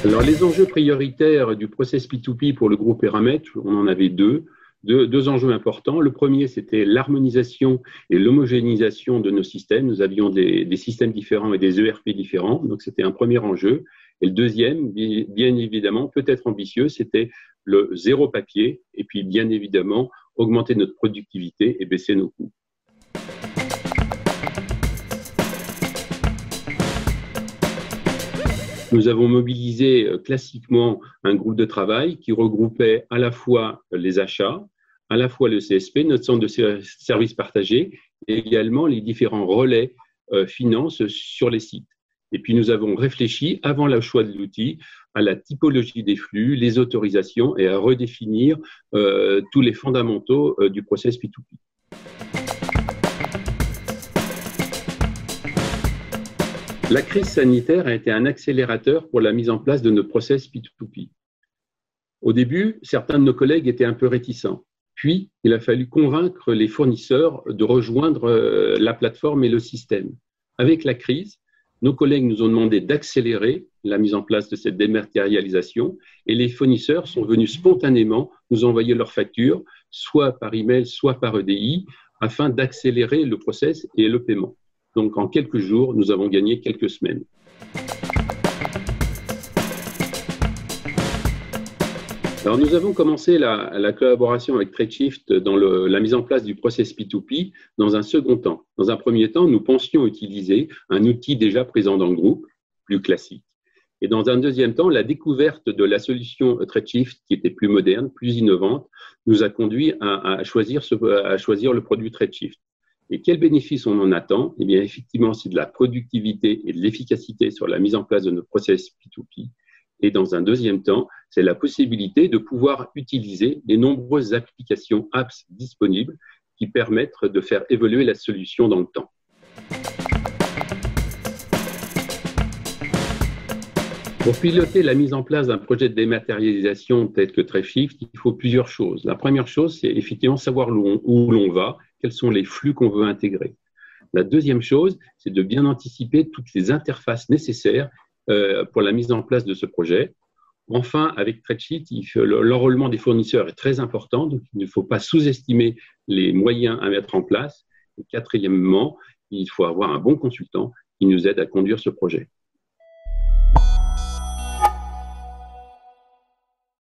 Alors, les enjeux prioritaires du process P2P pour le groupe Eramet, on en avait deux enjeux importants. Le premier, c'était l'harmonisation et l'homogénéisation de nos systèmes. Nous avions des systèmes différents et des ERP différents, donc c'était un premier enjeu. Et le deuxième, bien évidemment, peut-être ambitieux, c'était le zéro papier, et puis bien évidemment, augmenter notre productivité et baisser nos coûts. Nous avons mobilisé classiquement un groupe de travail qui regroupait à la fois les achats, à la fois le CSP, notre centre de services partagés, et également les différents relais finances sur les sites. Et puis nous avons réfléchi, avant le choix de l'outil, à la typologie des flux, les autorisations et à redéfinir tous les fondamentaux du process P2P. La crise sanitaire a été un accélérateur pour la mise en place de nos process P2P. Au début, certains de nos collègues étaient un peu réticents. Puis, il a fallu convaincre les fournisseurs de rejoindre la plateforme et le système. Avec la crise, nos collègues nous ont demandé d'accélérer la mise en place de cette dématérialisation et les fournisseurs sont venus spontanément nous envoyer leurs factures, soit par email, soit par EDI, afin d'accélérer le process et le paiement. Donc, en quelques jours, nous avons gagné quelques semaines. Alors, nous avons commencé la collaboration avec Tradeshift dans la mise en place du process P2P dans un second temps. Dans un premier temps, nous pensions utiliser un outil déjà présent dans le groupe, plus classique. Et dans un deuxième temps, la découverte de la solution Tradeshift, qui était plus moderne, plus innovante, nous a conduit à choisir le produit Tradeshift. Et quel bénéfice on en attend? Eh bien, effectivement, c'est de la productivité et de l'efficacité sur la mise en place de nos process P2P. Et dans un deuxième temps, c'est la possibilité de pouvoir utiliser les nombreuses applications apps disponibles qui permettent de faire évoluer la solution dans le temps. Pour piloter la mise en place d'un projet de dématérialisation tel que Tradeshift, il faut plusieurs choses. La première chose, c'est effectivement savoir où l'on va, quels sont les flux qu'on veut intégrer. La deuxième chose, c'est de bien anticiper toutes les interfaces nécessaires pour la mise en place de ce projet. Enfin, avec Tradeshift, l'enrôlement des fournisseurs est très important, donc il ne faut pas sous-estimer les moyens à mettre en place. Et quatrièmement, il faut avoir un bon consultant qui nous aide à conduire ce projet.